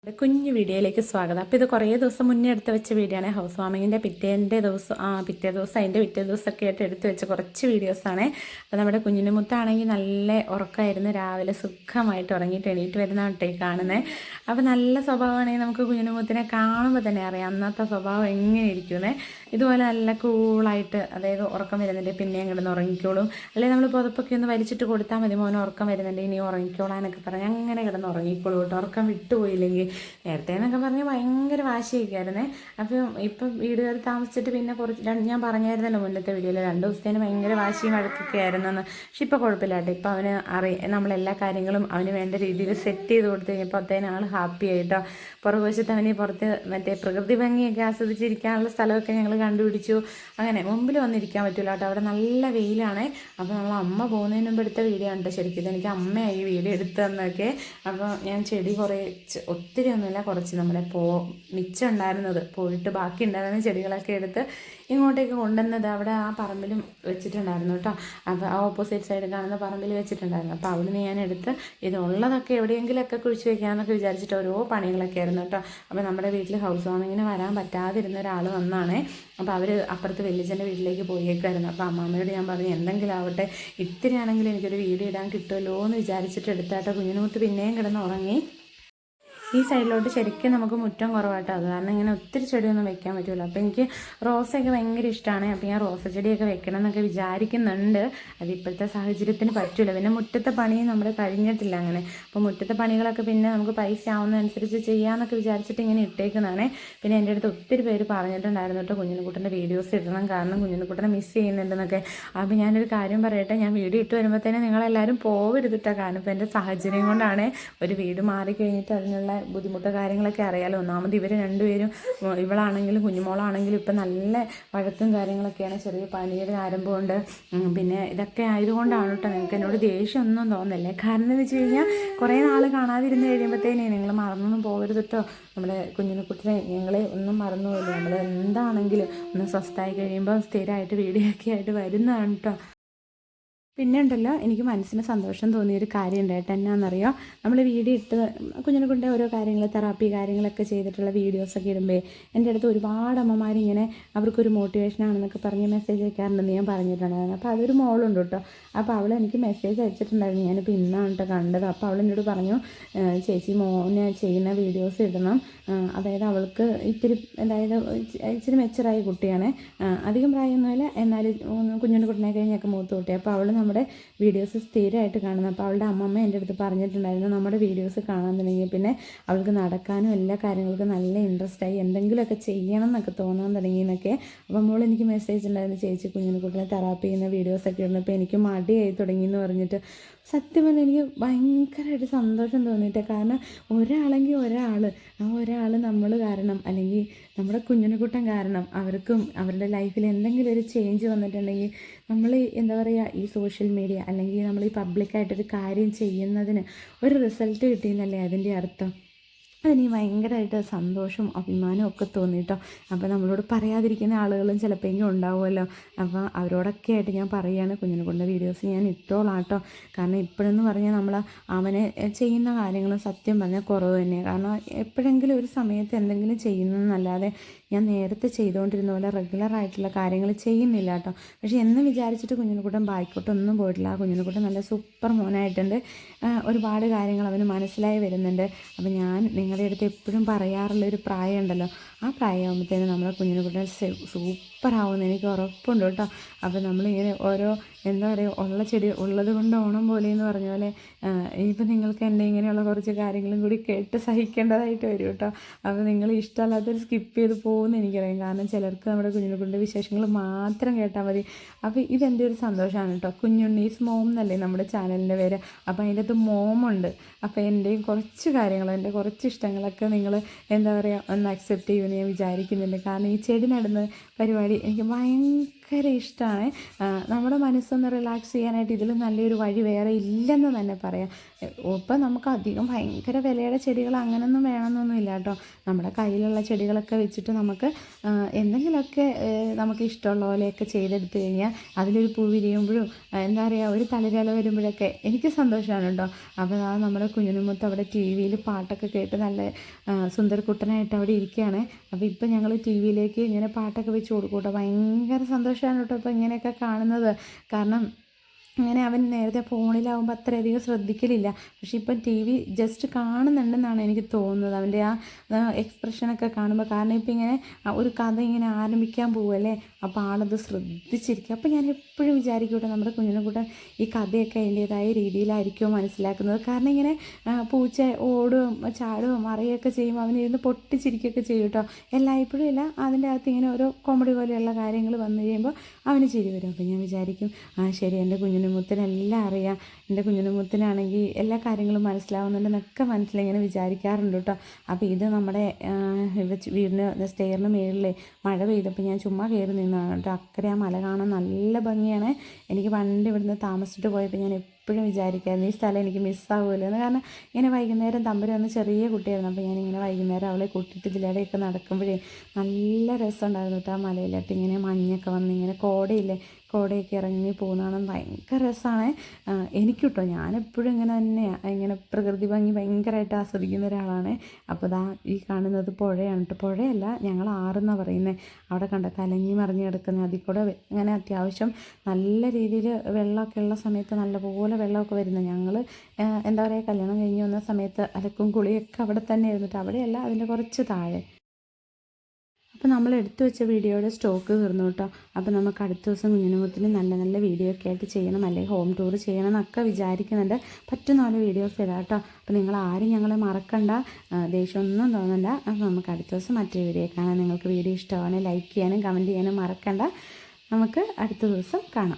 കുഞ്ഞു വീഡിയോയിലേക്ക് സ്വാഗതം. അപ്പോൾ ഇത് കുറേ ദിവസം മുന്നേ എടുത്ത് വെച്ച വീഡിയോ ആണ്. ഹൗസ് വാമിങ്ങിൻ്റെ പിറ്റേ ദിവസം അതിൻ്റെ പിറ്റേ ദിവസമൊക്കെ ആയിട്ട് എടുത്ത് വെച്ച കുറച്ച് വീഡിയോസാണ്. അപ്പോൾ നമ്മുടെ കുഞ്ഞിന് മുത്താണെങ്കിൽ നല്ല ഉറക്കമായിരുന്നു. രാവിലെ സുഖമായിട്ട് ഉറങ്ങിയിട്ട് എണീറ്റ് വരുന്നതായിട്ടേ കാണുന്നത്. അപ്പോൾ നല്ല സ്വഭാവമാണെങ്കിൽ നമുക്ക് കുഞ്ഞിന് മുത്തിനെ കാണുമ്പോൾ തന്നെ അറിയാം അന്നത്തെ സ്വഭാവം എങ്ങനെ ഇരിക്കുന്നത്. ഇതുപോലെ നല്ല കൂളായിട്ട്, അതായത് ഉറക്കം വരുന്നുണ്ട് പിന്നെയും കിടന്ന് ഉറങ്ങിക്കോളും. അല്ലെങ്കിൽ നമ്മൾ പുതപ്പൊക്കെ ഒന്ന് വലിച്ചിട്ട് കൊടുത്താൽ മതി, മോനെ ഉറക്കം വരുന്നുണ്ട് ഇനി ഉറങ്ങിക്കോളാനൊക്കെ പറഞ്ഞ് അങ്ങനെ കിടന്ന് ഉറങ്ങിക്കോളൂ കേട്ടോ. ഉറക്കം വിട്ടുപോയില്ലെങ്കിൽ നേരത്തെ എന്നൊക്കെ പറഞ്ഞ് ഭയങ്കര വാശിയൊക്കെയായിരുന്നേ. അപ്പം ഇപ്പം വീട് കയറി താമസിച്ചിട്ട് പിന്നെ ഞാൻ പറഞ്ഞായിരുന്നല്ലോ മുന്നത്തെ വീഡിയോയിൽ 2 ദിവസത്തേന് ഭയങ്കര വാശിയും വഴക്കൊക്കെ ആയിരുന്നെന്ന്. പക്ഷെ ഇപ്പോൾ കുഴപ്പമില്ല കേട്ടോ. ഇപ്പോൾ അവന് നമ്മളെല്ലാ കാര്യങ്ങളും അവന് വേണ്ട രീതിയിൽ സെറ്റ് ചെയ്ത് കൊടുത്തു കഴിഞ്ഞപ്പോൾ അത്തേനും ആൾ ഹാപ്പി ആയിട്ടോ. പുറകുവശത്ത് അവന് പുറത്ത് മറ്റേ പ്രകൃതി ഭംഗിയൊക്കെ ആസ്വദിച്ചിരിക്കാനുള്ള സ്ഥലമൊക്കെ ഞങ്ങൾ കണ്ടുപിടിച്ചു. അങ്ങനെ മുമ്പിൽ വന്നിരിക്കാൻ പറ്റില്ല കേട്ടോ, അവിടെ നല്ല വെയിലാണ്. അപ്പോൾ നമ്മൾ അമ്മ പോകുന്നതിന് മുമ്പ് എടുത്ത വീഡിയോ ഉണ്ട്. ശരിക്കും എനിക്ക് അമ്മയായി വീഡിയോ എടുത്തു തന്നൊക്കെ. അപ്പോൾ ഞാൻ ചെടി ഒത്തിരി ഒന്നുമില്ല, കുറച്ച് നമ്മുടെ മിച്ചം ഉണ്ടായിരുന്നത് പോയിട്ട് ബാക്കി ഉണ്ടായിരുന്ന ചെടികളൊക്കെ എടുത്ത് ഇങ്ങോട്ടേക്ക് കൊണ്ടുവന്നത് അവിടെ ആ പറമ്പിലും വെച്ചിട്ടുണ്ടായിരുന്നു കേട്ടോ. അപ്പോൾ ആ ഓപ്പോസിറ്റ് സൈഡ് കാണുന്ന പറമ്പിൽ വെച്ചിട്ടുണ്ടായിരുന്നു. അപ്പോൾ അവിടുന്ന് ഞാൻ എടുത്ത് ഇതുള്ളതൊക്കെ എവിടെയെങ്കിലുമൊക്കെ കുഴിച്ച് വെക്കാമെന്നൊക്കെ വിചാരിച്ചിട്ട് ഓരോ പണികളൊക്കെ ആയിരുന്നു കേട്ടോ. അപ്പോൾ നമ്മുടെ വീട്ടിൽ ഹൗസ് വാമിങ്ങിന് വരാൻ പറ്റാതിരുന്ന ഒരാൾ വന്നാണ്. അപ്പോൾ അവർ അപ്പുറത്ത് വലിയച്ഛൻ്റെ വീട്ടിലേക്ക് പോയേക്കായിരുന്നു. അപ്പോൾ അമ്മാമ്മയോട് ഞാൻ പറഞ്ഞു എന്തെങ്കിലും ആവട്ടെ, ഇത്തിരി ആണെങ്കിലും എനിക്കൊരു വീഡിയോ ഇടാൻ കിട്ടുമല്ലോ എന്ന് വിചാരിച്ചിട്ട് എടുത്താട്ടോ. കുഞ്ഞിനുമുത്ത് പിന്നെയും കിടന്ന് ഉറങ്ങി. ഈ സൈഡിലോട്ട് ശരിക്കും നമുക്ക് മുറ്റം കുറവാട്ടോ, അത് കാരണം ഇങ്ങനെ ഒത്തിരി ചെടിയൊന്നും വെക്കാൻ പറ്റില്ല. അപ്പോൾ എനിക്ക് റോസയൊക്കെ ഭയങ്കര ഇഷ്ടമാണ്. അപ്പോൾ ഞാൻ റോസ ചെടിയൊക്കെ വെക്കണം എന്നൊക്കെ വിചാരിക്കുന്നുണ്ട്. അത് ഇപ്പോഴത്തെ സാഹചര്യത്തിന് പറ്റില്ല. പിന്നെ മുറ്റത്തെ പണി നമ്മൾ കഴിഞ്ഞിട്ടില്ല അങ്ങനെ. അപ്പോൾ മുറ്റത്തെ പണികളൊക്കെ പിന്നെ നമുക്ക് പൈസ ആവുന്നതനുസരിച്ച് ചെയ്യാമെന്നൊക്കെ വിചാരിച്ചിട്ട് ഇങ്ങനെ ഇട്ടേക്കുന്നതാണ്. പിന്നെ എൻ്റെ അടുത്ത് ഒത്തിരി പേര് പറഞ്ഞിട്ടുണ്ടായിരുന്നു കേട്ടോ കുഞ്ഞിനുകുട്ടൻ്റെ വീഡിയോസ് ഇടണം, കാരണം കുഞ്ഞിനുകുട്ടനെ മിസ് ചെയ്യുന്നുണ്ടെന്നൊക്കെ. അപ്പോൾ ഞാനൊരു കാര്യം പറയട്ടെ, ഞാൻ വീഡിയോ ഇട്ട് വരുമ്പോഴത്തേനും നിങ്ങളെല്ലാവരും പോവരുതിട്ടോ. കാരണം ഇപ്പോൾ എൻ്റെ സാഹചര്യം കൊണ്ടാണ്. ഒരു വീട് മാറിക്കഴിഞ്ഞിട്ട് അതിനുള്ള ബുദ്ധിമുട്ട് കാര്യങ്ങളൊക്കെ അറിയാലോ. ഒന്നാമത് ഇവർ രണ്ടുപേരും, ഇവളാണെങ്കിലും കുഞ്ഞുമോളാണെങ്കിലും ഇപ്പം നല്ല വഴക്കും കാര്യങ്ങളൊക്കെയാണ്. ചെറിയ പനിയുടെ ആരംഭമുണ്ട്. പിന്നെ ഇതൊക്കെ ആയതുകൊണ്ടാണ് കേട്ടോ. നിങ്ങൾക്ക് എന്നോട് ദേഷ്യമൊന്നും തോന്നല്ലേ. കാരണം എന്ന് വെച്ച് കഴിഞ്ഞാൽ കുറേ നാൾ കാണാതിരുന്ന് കഴിയുമ്പോഴത്തേനേ നിങ്ങൾ മറന്നൊന്നും പോകരുത് കേട്ടോ. നമ്മുടെ കുഞ്ഞിനെക്കുട്ടിനെ ഞങ്ങളെ ഒന്നും മറന്നുപോയില്ല. നമ്മൾ എന്താണെങ്കിലും ഒന്ന് സ്വസ്ഥമായി കഴിയുമ്പോൾ സ്ഥിരമായിട്ട് വീഡിയോ ഒക്കെ ആയിട്ട് വരുന്നതാണ് കേട്ടോ. പിന്നെ ഉണ്ടല്ലോ, എനിക്ക് മനസ്സിന് സന്തോഷം തോന്നിയൊരു കാര്യം ഉണ്ടായിട്ട് എന്നാണെന്നറിയോ, നമ്മൾ വീഡിയോ ഇട്ട് കുഞ്ഞിനെ കൊണ്ട് ഓരോ കാര്യങ്ങൾ തെറാപ്പി കാര്യങ്ങളൊക്കെ ചെയ്തിട്ടുള്ള വീഡിയോസൊക്കെ ഇടുമ്പോൾ എൻ്റെ അടുത്ത് ഒരുപാട് അമ്മമാരിങ്ങനെ അവർക്കൊരു മോട്ടിവേഷനാണെന്നൊക്കെ പറഞ്ഞ് മെസ്സേജ് അയക്കാറുണ്ടെന്ന് ഞാൻ പറഞ്ഞിട്ടുണ്ടായിരുന്നു. അപ്പോൾ അതൊരു മോളുണ്ട് കേട്ടോ. അപ്പോൾ അവൾ എനിക്ക് മെസ്സേജ് അയച്ചിട്ടുണ്ടായിരുന്നു. ഞാനിപ്പോൾ ഇന്നാണ് കേട്ടോ കണ്ടത്. അപ്പോൾ അവൾ എന്നോട് പറഞ്ഞു, ചേച്ചി മോനെ ചെയ്യുന്ന വീഡിയോസ് ഇടണം. അതായത് അവൾക്ക് ഇച്ചിരി മെച്ചറായ കുട്ടിയാണ്, അധികം പ്രായമൊന്നുമില്ല, എന്നാലും കുഞ്ഞിൻ്റെ കുട്ടിനെ കഴിഞ്ഞൊക്കെ മൂത്ത് കുട്ടി. അപ്പോൾ അവൾ നമ്മുടെ വീഡിയോസ് സ്ഥിരമായിട്ട് കാണുന്നത്. അപ്പോൾ അവളുടെ അമ്മമ്മ എൻ്റെ അടുത്ത് പറഞ്ഞിട്ടുണ്ടായിരുന്നു, നമ്മുടെ വീഡിയോസ് കാണാൻ തുടങ്ങി പിന്നെ അവൾക്ക് നടക്കാനും എല്ലാ കാര്യങ്ങൾക്കും നല്ല ഇൻട്രസ്റ്റ് ആയി, എന്തെങ്കിലുമൊക്കെ ചെയ്യണം എന്നൊക്കെ തോന്നാൻ തുടങ്ങി എന്നൊക്കെ. അപ്പോൾ മോൾ എനിക്ക് മെസ്സേജ് ഉണ്ടായിരുന്നു, ചേച്ചി കുഞ്ഞിനെ കുട്ടിനെ തെറാപ്പി ചെയ്യുന്ന വീഡിയോസൊക്കെ ഇടുന്നപ്പോൾ എനിക്ക് മടിയായി തുടങ്ങി എന്ന് പറഞ്ഞിട്ട്. സത്യം പറഞ്ഞാൽ എനിക്ക് ഭയങ്കരമായിട്ട് സന്തോഷം തോന്നിയിട്ട്. കാരണം ഒരാളെങ്കിൽ ഒരാൾ നമ്മൾ കാരണം, അല്ലെങ്കിൽ നമ്മുടെ കുഞ്ഞിനെക്കുട്ടൻ കാരണം അവർക്കും അവരുടെ ലൈഫിൽ എന്തെങ്കിലും ഒരു ചേഞ്ച് വന്നിട്ടുണ്ടെങ്കിൽ നമ്മൾ എന്താ പറയുക, ഈ സോഷ്യൽ മീഡിയ അല്ലെങ്കിൽ നമ്മൾ ഈ പബ്ലിക്കായിട്ടൊരു കാര്യം ചെയ്യുന്നതിന് ഒരു റിസൾട്ട് കിട്ടിയെന്നല്ലേ അതിൻ്റെ അർത്ഥം. അതെനിക്ക് ഭയങ്കരമായിട്ട് സന്തോഷവും അഭിമാനവും ഒക്കെ തോന്നിയിട്ടോ. അപ്പോൾ നമ്മളോട് പറയാതിരിക്കുന്ന ആളുകളും ചിലപ്പോഴെങ്കിലും ഉണ്ടാവുമല്ലോ. അപ്പോൾ അവരോടൊക്കെ ആയിട്ട് ഞാൻ പറയുകയാണ്, കുഞ്ഞിനെ കൊണ്ട് വീഡിയോസ് ഞാൻ ഇട്ടോളാം കേട്ടോ. കാരണം ഇപ്പോഴെന്ന് പറഞ്ഞാൽ നമ്മൾ അവനെ ചെയ്യുന്ന കാര്യങ്ങളും സത്യം പറഞ്ഞാൽ കുറവ് തന്നെയാണ്. കാരണം എപ്പോഴെങ്കിലും ഒരു സമയത്ത് എന്തെങ്കിലും ചെയ്യുന്നതെന്നല്ലാതെ ഞാൻ നേരത്തെ ചെയ്തുകൊണ്ടിരുന്ന പോലെ റെഗുലറായിട്ടുള്ള കാര്യങ്ങൾ ചെയ്യുന്നില്ല കേട്ടോ. പക്ഷേ എന്ന് വിചാരിച്ചിട്ട് കുഞ്ഞിനെക്കുട്ടൻ ബായ്ക്കോട്ടൊന്നും പോയിട്ടില്ല. ആ കുഞ്ഞിനെക്കുട്ടൻ നല്ല സൂപ്പർ മോനായിട്ടുണ്ട്. ഒരുപാട് കാര്യങ്ങൾ അവന് മനസ്സിലായി വരുന്നുണ്ട്. അപ്പോൾ ഞാൻ നിങ്ങളുടെ അടുത്ത് എപ്പോഴും പറയാറുള്ളൊരു പ്രായമുണ്ടല്ലോ, ആ പ്രായമാകുമ്പോഴത്തേനും നമ്മുടെ കുഞ്ഞിനെക്കുട്ടൻ സൂപ്പറാവുമെന്ന് എനിക്ക് ഉറപ്പുണ്ട് കേട്ടോ. അപ്പോൾ നമ്മളിങ്ങനെ ഓരോ എന്താ പറയുക, ഉള്ള ചെടി ഉള്ളത് കൊണ്ട് ഓണം പോലെ എന്ന് പറഞ്ഞ പോലെ ഇപ്പം നിങ്ങൾക്ക് എൻ്റെ ഇങ്ങനെയുള്ള കുറച്ച് കാര്യങ്ങളും കൂടി കേട്ട് സഹിക്കേണ്ടതായിട്ട് വരും കേട്ടോ. അപ്പോൾ നിങ്ങൾ ഇഷ്ടമല്ലാത്തൊരു സ്കിപ്പ് ചെയ്ത് പോകുമെന്ന് എനിക്കറിയാം. കാരണം ചിലർക്ക് നമ്മുടെ കുഞ്ഞിനെക്കുട്ടൻ്റെ വിശേഷങ്ങൾ മാത്രം കേട്ടാൽ മതി. അപ്പോൾ ഇതെൻ്റെ ഒരു സന്തോഷമാണ് കേട്ടോ. കുഞ്ഞുണ്ണീസ് മോം എന്നല്ലേ നമ്മുടെ ചാനലിൻ്റെ പേര്. അപ്പോൾ അതിൻ്റെ അകത്ത് മോമുണ്ട്. അപ്പോൾ എൻ്റെയും കുറച്ച് കാര്യങ്ങൾ, എൻ്റെ കുറച്ച് ഇഷ്ടങ്ങളൊക്കെ നിങ്ങൾ എന്താ പറയുക ഒന്ന് അക്സെപ്റ്റ് ചെയ്യുമെന്ന് ഞാൻ വിചാരിക്കുന്നുണ്ട്. കാരണം ഈ ചെടി നടുന്ന പരിപാടി എനിക്ക് ഭയങ്കര ഭയങ്കര ഇഷ്ടമാണ്. നമ്മുടെ മനസ്സൊന്ന് റിലാക്സ് ചെയ്യാനായിട്ട് ഇതിലും നല്ലൊരു വഴി വേറെ ഇല്ലെന്ന് തന്നെ പറയാം. ഇപ്പം നമുക്ക് അധികം ഭയങ്കര വിലയുടെ ചെടികൾ അങ്ങനെയൊന്നും വേണമെന്നൊന്നുമില്ല കേട്ടോ. നമ്മുടെ കയ്യിലുള്ള ചെടികളൊക്കെ വെച്ചിട്ട് നമുക്ക് എന്തെങ്കിലുമൊക്കെ നമുക്ക് ഇഷ്ടമുള്ള പോലെയൊക്കെ ചെയ്തെടുത്ത് കഴിഞ്ഞാൽ അതിലൊരു പൂ വിരിയുമ്പോഴും എന്താ പറയുക, ഒരു തളിരില വരുമ്പോഴൊക്കെ എനിക്ക് സന്തോഷമാണ് കേട്ടോ. അപ്പോൾ ആ നമ്മുടെ കുഞ്ഞിനുമുത്ത് അവിടെ ടി വിയിൽ പാട്ടൊക്കെ കേട്ട് നല്ല സുന്ദരക്കുട്ടനായിട്ട് അവിടെ ഇരിക്കുകയാണ്. അപ്പോൾ ഇപ്പം ഞങ്ങൾ ടി വിയിലേക്ക് ഇങ്ങനെ പാട്ടൊക്കെ വെച്ച് കൊടുക്കും കേട്ടോ. ഭയങ്കര സന്തോഷമാണ് കേട്ടോ ഇപ്പോൾ ഇങ്ങനെയൊക്കെ കാണുന്നത്. കാരണം അങ്ങനെ അവൻ നേരത്തെ ഫോണിലാവുമ്പോൾ അത്രയധികം ശ്രദ്ധിക്കലില്ല. പക്ഷെ ഇപ്പം ടി വി ജസ്റ്റ് കാണുന്നുണ്ടെന്നാണ് എനിക്ക് തോന്നുന്നത്, അവൻ്റെ ആ എക്സ്പ്രഷനൊക്കെ കാണുമ്പോൾ. കാരണം ഇപ്പം ഇങ്ങനെ ഒരു കഥ ഇങ്ങനെ ആരംഭിക്കാൻ പോവുമല്ലേ, അപ്പോൾ ആളത് ശ്രദ്ധിച്ചിരിക്കും. അപ്പോൾ ഞാൻ എപ്പോഴും വിചാരിക്കട്ടെ, നമ്മുടെ കുഞ്ഞിനെക്കൂട്ടൻ ഈ കഥയൊക്കെ അതിൻ്റേതായ രീതിയിലായിരിക്കുമോ മനസ്സിലാക്കുന്നത്. കാരണം ഇങ്ങനെ പൂച്ച ഓടുകയും ചാടുകയും മറിയുകയൊക്കെ ചെയ്യുമ്പോൾ അവനിരുന്ന് പൊട്ടിച്ചിരിക്കുകയൊക്കെ ചെയ്യും കേട്ടോ. എല്ലായ്പ്പോഴും ഇല്ല, അതിൻ്റെ അകത്ത് ഇങ്ങനെ ഓരോ കോമഡി പോലെയുള്ള കാര്യങ്ങൾ വന്നു കഴിയുമ്പോൾ അവന് ചിരി വരും. അപ്പോൾ ഞാൻ വിചാരിക്കും, ശരി, എൻ്റെ കുഞ്ഞിനുമുത്തിനെല്ലാം അറിയാം, എൻ്റെ കുഞ്ഞിനുമുത്തിനാണെങ്കിൽ എല്ലാ കാര്യങ്ങളും മനസ്സിലാവുന്നുണ്ടെന്നൊക്കെ മനസ്സിലിങ്ങനെ വിചാരിക്കാറുണ്ട് കേട്ടോ. അപ്പോൾ ഇത് നമ്മുടെ വീടിന് സ്റ്റെയറിന് മുകളിൽ മഴ പെയ്തപ്പോൾ ഞാൻ ചുമ്മാ കയറി നിന്നതാണ് കേട്ടോ. അക്കരെ ആ മല കാണാൻ നല്ല ഭംഗിയാണ്. എനിക്ക് പണ്ട് ഇവിടുന്ന് താമസിച്ചിട്ട് പോയപ്പോൾ ഞാൻ എപ്പോഴും വിചാരിക്കായിരുന്നു ഈ സ്ഥലം എനിക്ക് മിസ്സാവുമല്ലോ എന്ന്. കാരണം ഇങ്ങനെ വൈകുന്നേരം തമ്പുരു വന്ന് ചെറിയ കുട്ടിയായിരുന്നു. അപ്പോൾ ഞാനിങ്ങനെ വൈകുന്നേരം അവളെ കൂട്ടിയിട്ട് ഇതിലൂടെയൊക്കെ നടക്കുമ്പോഴേ നല്ല രസമുണ്ടായിരുന്നു കേട്ടോ. ആ മലയിലോട്ട് ഇങ്ങനെ മഞ്ഞൊക്കെ വന്ന് ഇങ്ങനെ കോടയൊക്കെ ഇറങ്ങി പോകുന്നതാണ് ഭയങ്കര രസമാണ് എനിക്ക് കേട്ടോ. ഞാനെപ്പോഴും ഇങ്ങനെ തന്നെയാണ്, ഇങ്ങനെ പ്രകൃതി ഭംഗി ഭയങ്കരമായിട്ട് ആസ്വദിക്കുന്ന ഒരാളാണ്. അപ്പോൾ ദാ ഈ കാണുന്നത് പുഴയാണ് കേട്ടോ. പുഴയല്ല, ഞങ്ങൾ ആറെന്നാണ് പറയുന്നത്. അവിടെ കണ്ട കലങ്ങി മറിഞ്ഞ് കിടക്കുന്നത്, അതിൽ കൂടെ ഇങ്ങനെ അത്യാവശ്യം നല്ല രീതിയിൽ വെള്ളമൊക്കെ ഉള്ള സമയത്ത് നല്ലപോലെ വെള്ളമൊക്കെ വരുന്നത്. ഞങ്ങൾ എന്താ പറയുക, കല്യാണം കഴിഞ്ഞ് വന്ന സമയത്ത് അലക്കും കുളിയൊക്കെ അവിടെ തന്നെ ഇരുന്നിട്ട്, അവിടെയല്ല അതിൻ്റെ കുറച്ച് താഴെ. അപ്പോൾ നമ്മൾ എടുത്തു വെച്ച വീഡിയോയുടെ സ്റ്റോക്ക് തീർന്നു കേട്ടോ. അപ്പോൾ നമുക്ക് അടുത്ത ദിവസം കുഞ്ഞിനുമുത്തിന് നല്ല നല്ല വീഡിയോ ഒക്കെ ആയിട്ട് ചെയ്യണം, അല്ലെങ്കിൽ ഹോം ടൂർ ചെയ്യണം എന്നൊക്കെ വിചാരിക്കുന്നുണ്ട്. പറ്റുന്ന പോലെ വീഡിയോസ് ഇടാം കേട്ടോ. അപ്പോൾ നിങ്ങൾ ആരും ഞങ്ങളെ മറക്കണ്ട, ദേഷ്യമൊന്നും തോന്നണ്ട. അപ്പോൾ നമുക്ക് അടുത്ത ദിവസം മറ്റൊരു വീഡിയോ കാണാം. നിങ്ങൾക്ക് വീഡിയോ ഇഷ്ടമാണെങ്കിൽ ലൈക്ക് ചെയ്യാനും കമൻറ്റ് ചെയ്യാനും മറക്കണ്ട. നമുക്ക് അടുത്ത ദിവസം കാണാം.